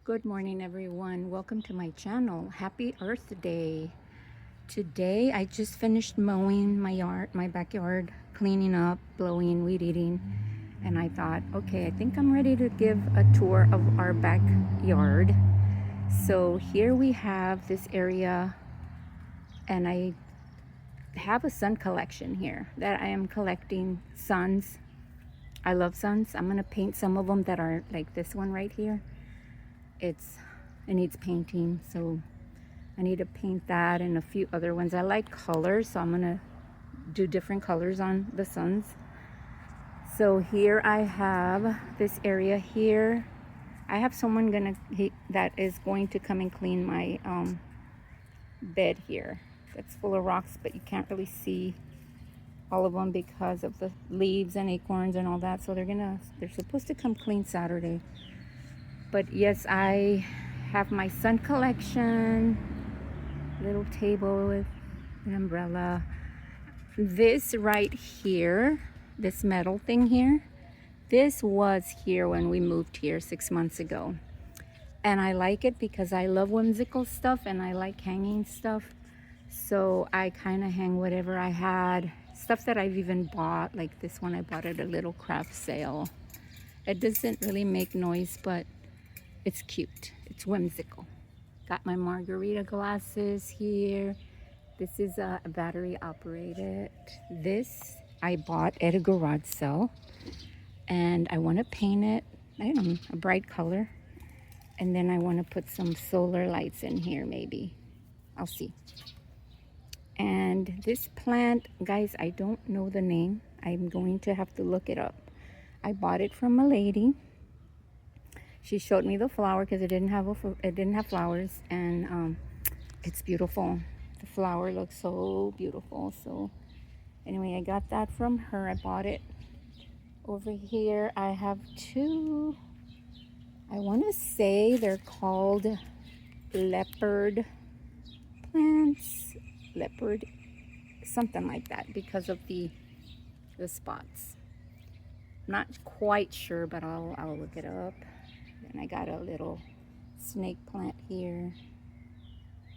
Good morning, everyone. Welcome to my channel. Happy Earth Day. Today, I just finished mowing my backyard, cleaning up, blowing, weed eating. And I thought, okay, I think I'm ready to give a tour of our backyard. So here we have this area, and I have a sun collection here that I am collecting suns. I love suns. I'm gonna paint some of them that are like this one right here. It needs painting, so I need to paint that and a few other ones. I like colors, so I'm gonna do different colors on the suns. So here I have this area here. I have someone that is going to come and clean my bed here. That's full of rocks, but you can't really see all of them because of the leaves and acorns and all that. So they're supposed to come clean Saturday. But yes, I have my sun collection, little table with an umbrella. This right here, this metal thing here, this was here when we moved here 6 months ago. And I like it because I love whimsical stuff and I like hanging stuff. So I kind of hang whatever I had. Stuff that I've even bought, like this one I bought at a little craft sale. It doesn't really make noise, but it's cute. It's whimsical. Got my margarita glasses here. This is a battery operated. This I bought at a garage sale. And I want to paint it, I don't know, a bright color. And then I want to put some solar lights in here maybe. I'll see. And this plant, guys, I don't know the name. I'm going to have to look it up. I bought it from a lady. She showed me the flower because it didn't have flowers, and it's beautiful. The flower looks so beautiful. So anyway, I got that from her. I bought it. Over here I have two, I want to say they're called leopard plants, leopard something like that, because of the spots. Not quite sure, but I'll look it up. And I got a little snake plant here.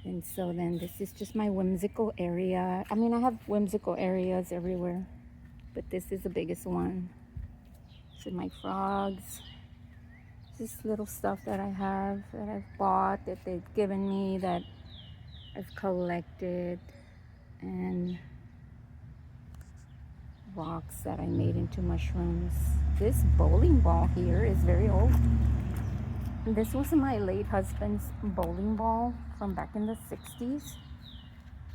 And so then this is just my whimsical area. I mean, I have whimsical areas everywhere, but this is the biggest one. So my frogs, just little stuff that I have, that I've bought, that they've given me, that I've collected, and rocks that I made into mushrooms. This bowling ball here is very old. This was my late husband's bowling ball from back in the 60s.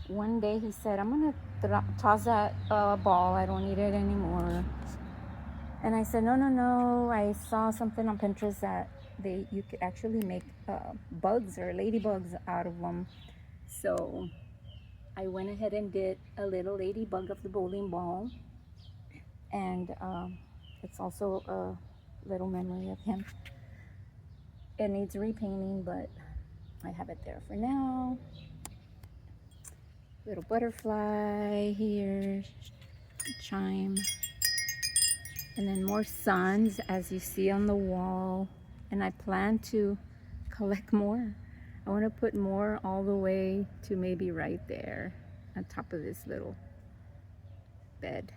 One day he said, I'm gonna toss that ball, I don't need it anymore. And I said, no, I saw something on Pinterest that you could actually make bugs or ladybugs out of them. So I went ahead and did a little ladybug of the bowling ball. And it's also a little memory of him. It needs repainting, but I have it there for now. Little butterfly here, chime. And then more suns, as you see on the wall. And I plan to collect more. I want to put more all the way to maybe right there on top of this little bed.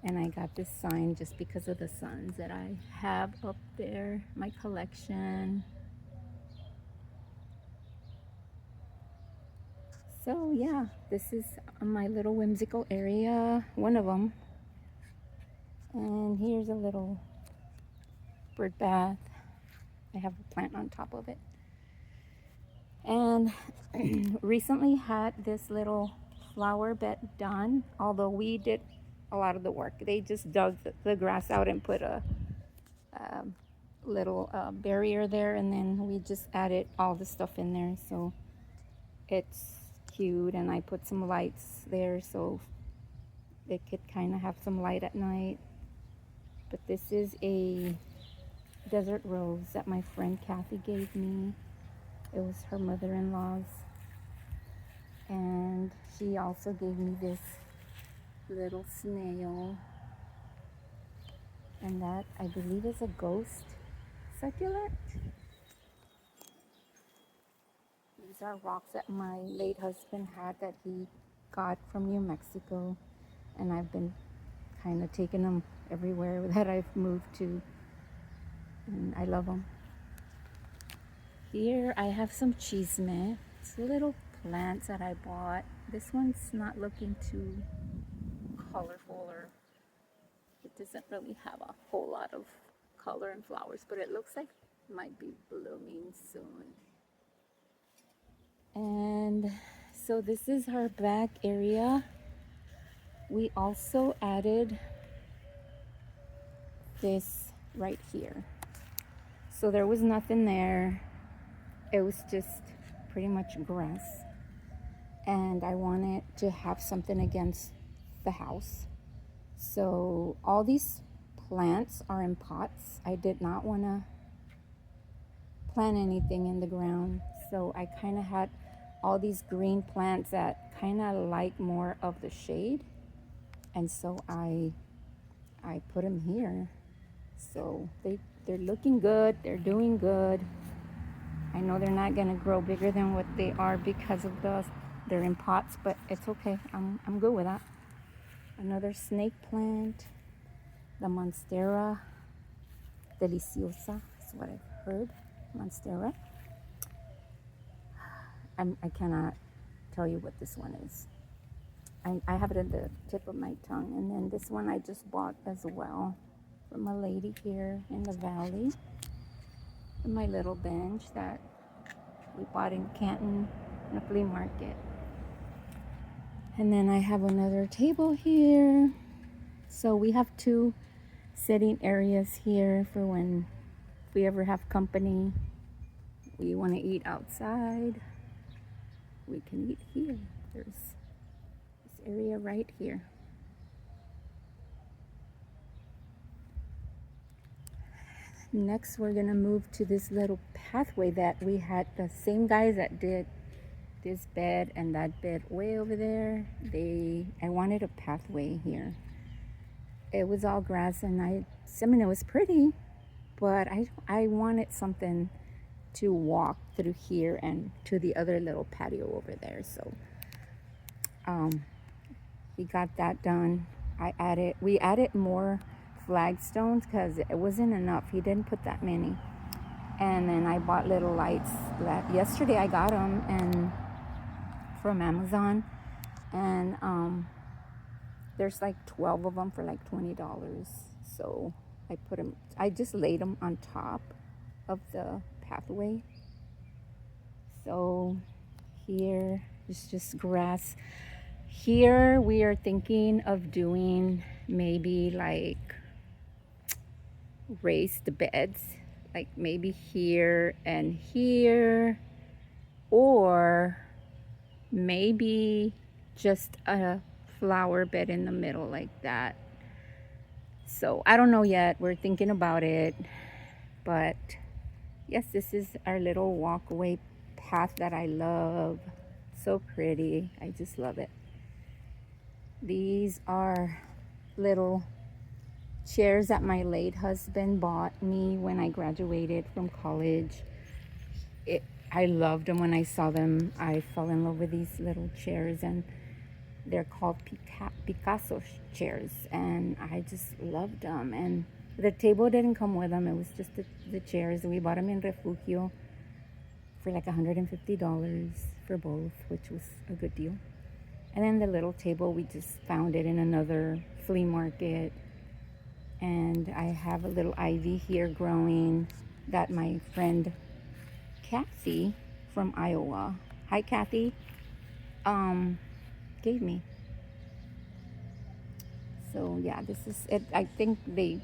And I got this sign just because of the suns that I have up there, my collection. So yeah, this is my little whimsical area, one of them. And here's a little bird bath. I have a plant on top of it. And recently had this little flower bed done, although we did a lot of the work. They just dug the grass out and put a little barrier there, and then we just added all the stuff in there. So it's cute, and I put some lights there so they could kind of have some light at night. But this is a desert rose that my friend Kathy gave me. It was her mother-in-law's. And she also gave me this little snail. And that, I believe, is a ghost. succulent. These are rocks that my late husband had that he got from New Mexico, and I've been kind of taking them everywhere that I've moved to, and I love them. Here I have some chisme. It's little plants that I bought. This one's not looking too colorful, or it doesn't really have a whole lot of color and flowers, but it looks like it might be blooming soon. And so this is our back area. We also added this right here. So there was nothing there. It was just pretty much grass. And I wanted to have something against the house. So all these plants are in pots. I did not want to plant anything in the ground. So I kind of had all these green plants that kind of like more of the shade. And so I put them here. So they're looking good. They're doing good. I know they're not going to grow bigger than what they are because of they're in pots, but it's okay. I'm good with that. Another snake plant, the Monstera Deliciosa is what I've heard. Monstera. I cannot tell you what this one is. I have it at the tip of my tongue. And then this one I just bought as well from a lady here in the valley. My little bench that we bought in Canton in a flea market. And then I have another table here. So we have 2 sitting areas here for when we ever have company. We want to eat outside. We can eat here. There's this area right here. Next, we're gonna move to this little pathway that we had. The same guys that did this bed and that bed way over there, I wanted a pathway here. It was all grass, and I mean it was pretty, but I wanted something to walk through here and to the other little patio over there. So we got that done. We added more flagstones because it wasn't enough. He didn't put that many. And then I bought little lights. Yesterday I got them and from Amazon, and there's like 12 of them for like $20. So I just laid them on top of the pathway. So here is just grass. Here we are thinking of doing maybe like raised beds, like maybe here and here, or maybe just a flower bed in the middle like that. So I don't know yet. We're thinking about it. But yes, this is our little walkway path that I love. So pretty. I just love it. These are little chairs that my late husband bought me when I graduated from college. I loved them when I saw them. I fell in love with these little chairs, and they're called Picasso chairs, and I just loved them. And the table didn't come with them. It was just the chairs. We bought them in Refugio for like $150 for both, which was a good deal. And then the little table, we just found it in another flea market. And I have a little ivy here growing that my friend Kathy from Iowa, hi Kathy, gave me. So yeah, this is it. I think they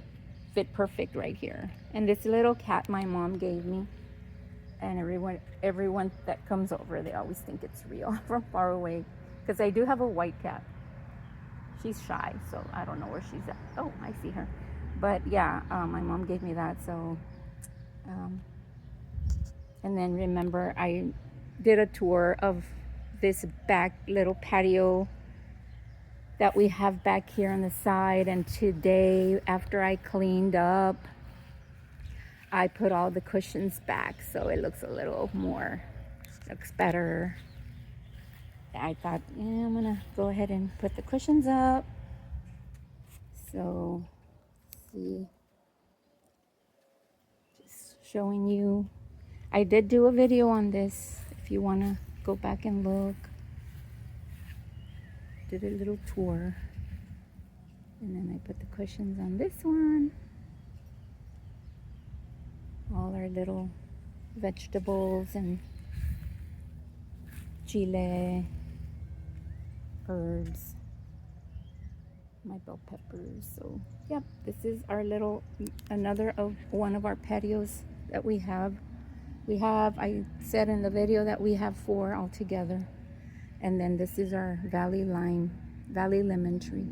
fit perfect right here. And this little cat my mom gave me, and everyone that comes over, they always think it's real from far away, because I do have a white cat. She's shy, so I don't know where she's at. Oh, I see her. But yeah, my mom gave me that. So and then remember, I did a tour of this back little patio that we have back here on the side. And today, after I cleaned up, I put all the cushions back so it looks looks better. I thought, yeah, I'm gonna go ahead and put the cushions up. So, see, just showing you. I did do a video on this if you wanna go back and look. Did a little tour. And then I put the cushions on this one. All our little vegetables and chile, herbs, my bell peppers. So yep, this is our little, another of one of our patios that we have. I said in the video that we have 4 altogether. And then this is our valley lemon tree.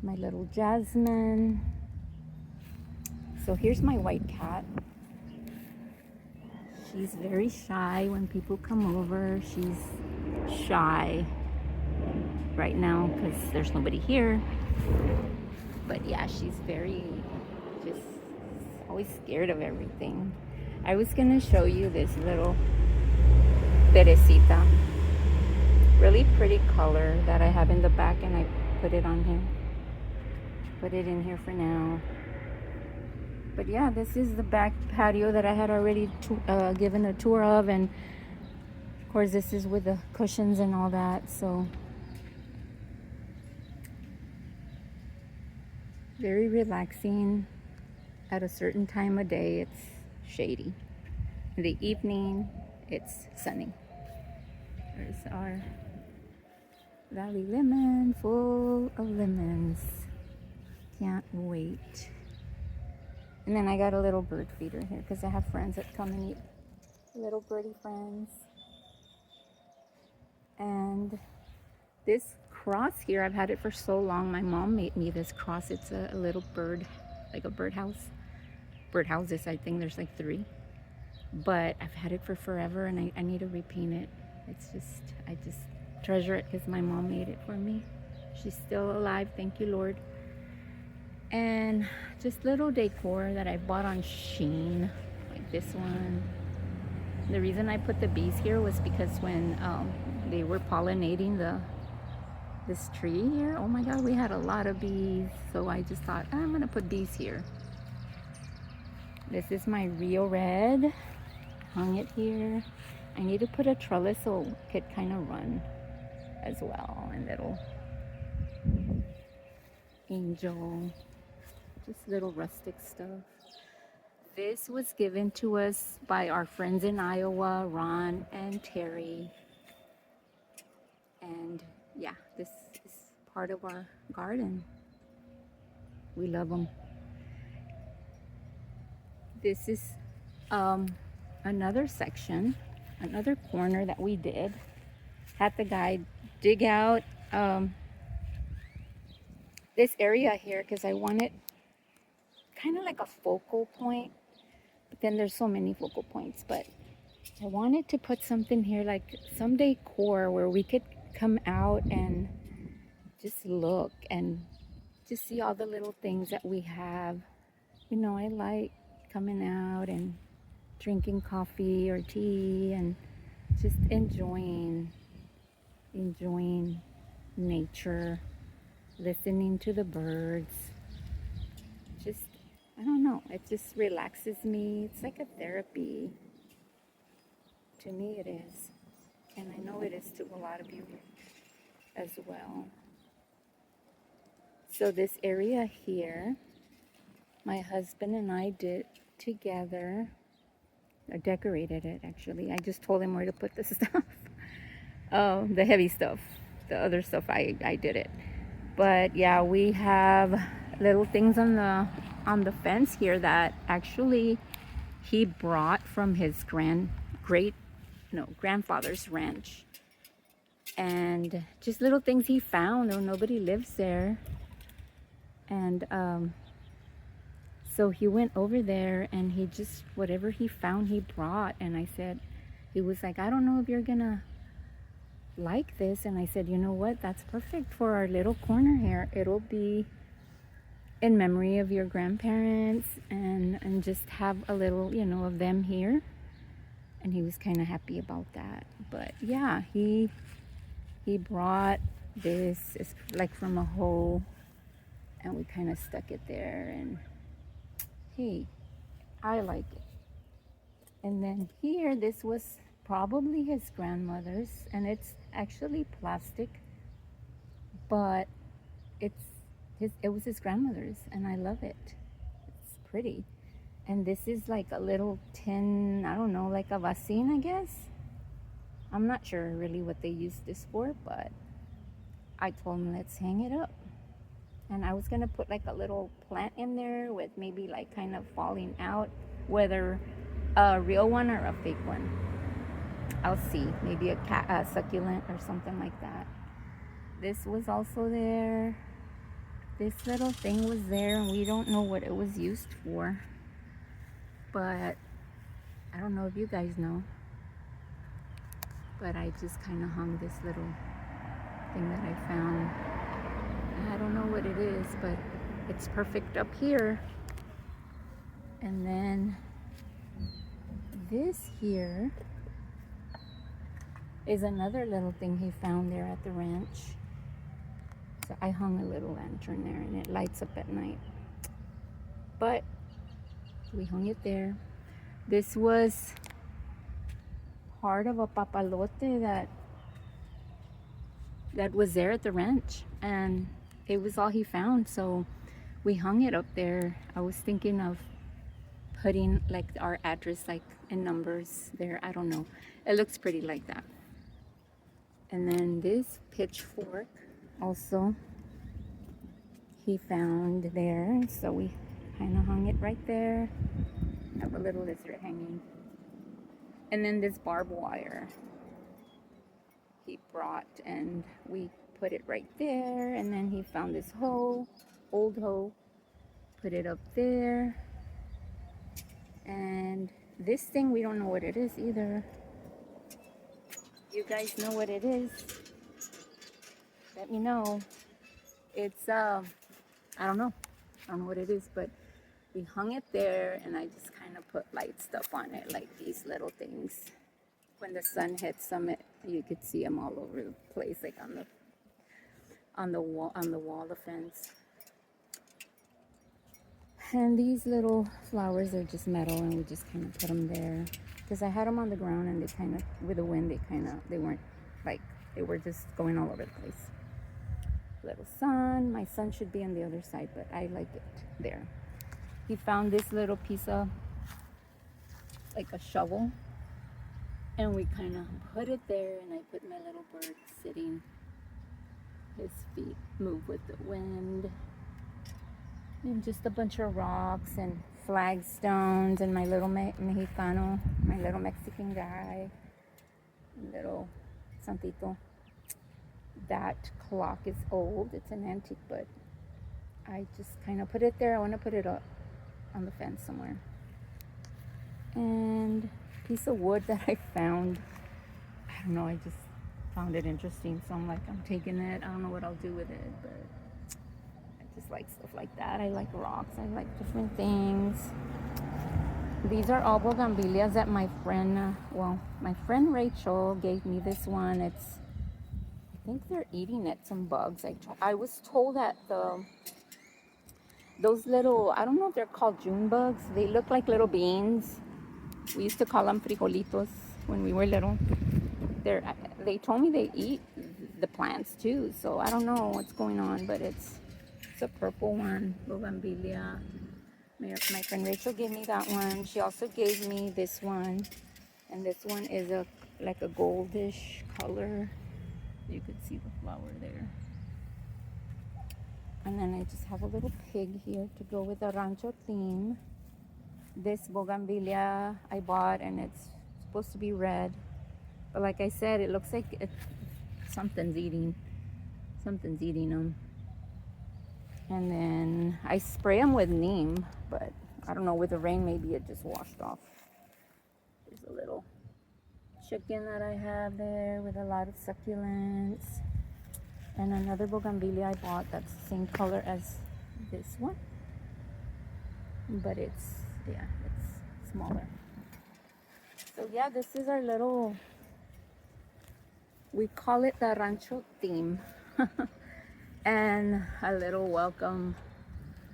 My little jasmine. So here's my white cat. She's very shy when people come over. She's shy right now because there's nobody here. But yeah, she's very, just always scared of everything. I was gonna show you this little Teresita. Really pretty color that I have in the back, and I put it on here. Put it in here for now. But yeah, this is the back patio that I had already given a tour of, and of course this is with the cushions and all that. So very relaxing. At a certain time of day it's shady. In the evening it's sunny. There's our valley lemon, full of lemons. Can't wait. And then I got a little bird feeder here because I have friends that come and eat. Little birdie friends. And this cross here, I've had it for so long. My mom made me this cross. It's a little bird, like a birdhouse. Birdhouses, I think there's like 3. But I've had it for forever, and I need to repaint it. It's just, I just treasure it because my mom made it for me. She's still alive, thank you, Lord. And just little decor that I bought on Shein, like this one. The reason I put the bees here was because when they were pollinating this tree here, oh my god, we had a lot of bees. So I just thought, I'm gonna put these here. This is my Rio Red. Hung it here. I need to put a trellis so it could kind of run as well. And little angel, just little rustic stuff. This was given to us by our friends in Iowa, Ron and Terry. And yeah, this is part of our garden. We love them. This is another section, another corner that we did. Had the guy dig out this area here because I wanted kind of like a focal point. But then there's so many focal points. But I wanted to put something here, like some decor where we could come out and just look and just see all the little things that we have. You know, I like coming out and drinking coffee or tea and just enjoying nature, listening to the birds. Just, I don't know, it just relaxes me. It's like a therapy. To me it is. And I know it is to a lot of you as well. So this area here, my husband and I did together. I decorated it actually. I just told him where to put the stuff. The heavy stuff. The other stuff I did it. But yeah, we have little things on the fence here that actually he brought from his grandfather's ranch. And just little things he found, though nobody lives there. And so he went over there and he just, whatever he found, he brought. And I said, he was like, I don't know if you're gonna like this. And I said, you know what? That's perfect for our little corner here. It'll be in memory of your grandparents, and just have a little, you know, of them here. And he was kind of happy about that. But yeah, he brought this, it's like from a hole, and we kind of stuck it there, and hey, I like it. And then here, this was probably his grandmother's, and it's actually plastic, but it was his grandmother's, and I love it. It's pretty. And this is like a little tin, I don't know, like a vasine, I guess. I'm not sure really what they use this for, but I told him let's hang it up. And I was gonna put like a little plant in there with maybe like kind of falling out, whether a real one or a fake one. I'll see. Maybe a succulent or something like that. This was also there. This little thing was there, and we don't know what it was used for. But I don't know if you guys know. But I just kind of hung this little thing that I found. I don't know what it is, but it's perfect up here. And then this here is another little thing he found there at the ranch. So I hung a little lantern there, and it lights up at night. But we hung it there. This was part of a papalote that was there at the ranch, and it was all he found, so we hung it up there. I was thinking of putting like our address like in numbers there. I don't know. It looks pretty like that. And then this pitchfork also he found there, so we kind of hung it right there. Have a little lizard hanging. And then this barbed wire he brought, and we put it right there. And then he found this hoe, old hoe, put it up there. And this thing, we don't know what it is either. You guys know what it is? Let me know. It's I don't know what it is, but we hung it there, and I just kind of put light stuff on it, like these little things. When the sun hits them, you could see them all over the place, like on the wall, the fence. And these little flowers are just metal, and we just kind of put them there because I had them on the ground, and they kind of, with the wind, they weren't like, they were just going all over the place. Little sun. My son should be on the other side, but I like it there. He found this little piece of like a shovel, and we kind of put it there, and I put my little bird sitting. His feet move with the wind. And just a bunch of rocks and flagstones, and my little mexicano, my little Mexican guy, little Santito. That clock is old. It's an antique, but I just kind of put it there. I want to put it up on the fence somewhere. And a piece of wood that I found. I don't know. I just found it interesting, so I'm taking it. I don't know what I'll do with it, but I just like stuff like that. I like rocks. I like different things. These are all bougainvilleas that my friend, my friend Rachel gave me this one. I think they're eating at some bugs. I was told that those little, I don't know if they're called June bugs. They look like little beans. We used to call them frijolitos when we were little. They told me they eat the plants too, so I don't know what's going on, but it's a purple one, bougainvillea. My friend Rachel gave me that one. She also gave me this one, and this one is like a goldish color. You could see the flower there. And then I just have a little pig here to go with the rancho theme. This bougainvillea I bought, and it's supposed to be red. But like I said, it looks like something's eating them. And then I spray them with neem, but I don't know, with the rain maybe it just washed off. There's a little chicken that I have there with a lot of succulents. And another bougainvillea I bought that's the same color as this one. but it's, yeah, it's smaller. So yeah, this is our little, we call it the rancho theme. And a little welcome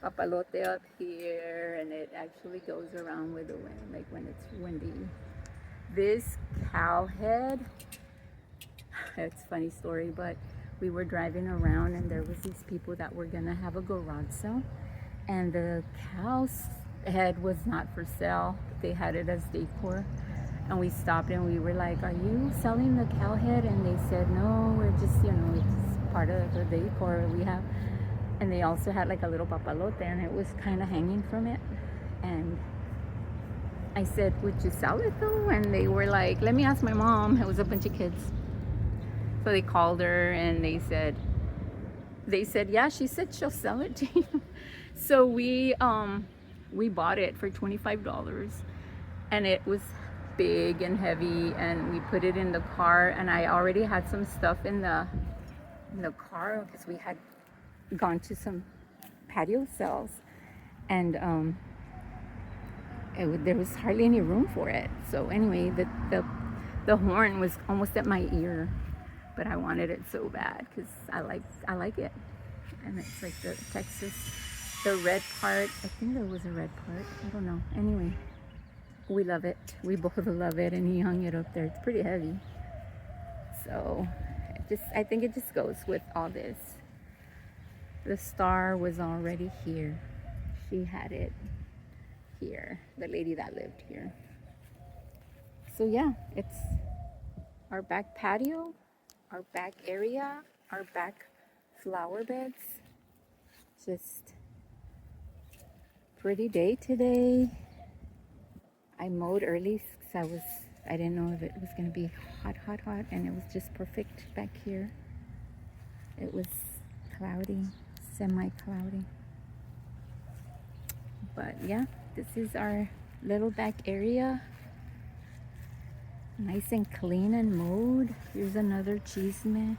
papalote up here, and it actually goes around with the wind, like when it's windy. This cow head, it's a funny story, but we were driving around and there was these people that were gonna have a garage sale, and the cow's head was not for sale. They had it as decor, and we stopped and we were like, "Are you selling the cow head?" And they said, "No, we're just, you know, it's part of the decor we have." And they also had like a little papalote, and it was kind of hanging from it. And I said, "Would you sell it though?" And they were like, "Let me ask my mom." It was a bunch of kids. So they called her and they said, yeah, she said she'll sell it to you. So we bought it for $25, and it was big and heavy, and we put it in the car, and I already had some stuff in the car because we had gone to some patio sales, and there was hardly any room for it. So anyway, the horn was almost at my ear, but I wanted it so bad because I like it, and it's like the Texas, the red part. I think there was a red part. I don't know. Anyway, we love it. We both love it, and he hung it up there. It's pretty heavy, so I think it just goes with all this. The star was already here. She had it here, the lady that lived here. So yeah, it's our back patio, our back area, our back flower beds. Just pretty day today. I mowed early because I didn't know if it was gonna be hot, and it was just perfect back here. It was cloudy, semi-cloudy. But yeah, this is our little back area. Nice and clean and mowed. Here's another chisme.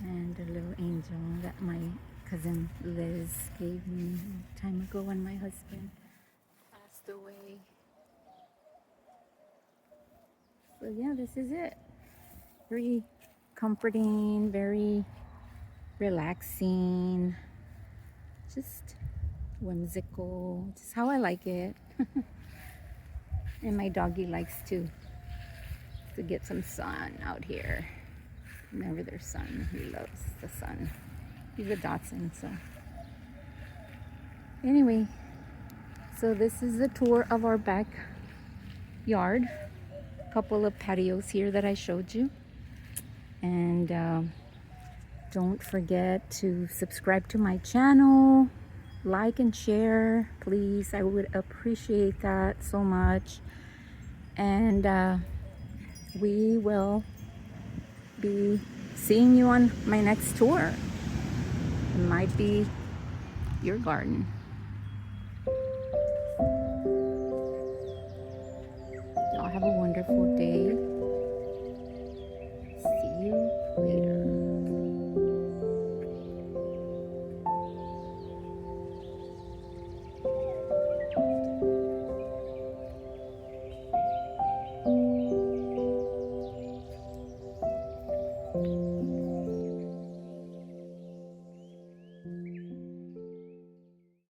And a little angel that my cousin Liz gave me a time ago when my husband passed away. So yeah, this is it. Very comforting, very relaxing, just whimsical, just how I like it. And my doggy likes to get some sun out here. Whenever there's sun, he loves the sun. He's a Dachshund, so anyway, so this is the tour of our backyard. A couple of patios here that I showed you, and don't forget to subscribe to my channel, like and share, please. I would appreciate that so much. And we will be seeing you on my next tour. It might be your garden. Y'all have a wonderful day. See you later.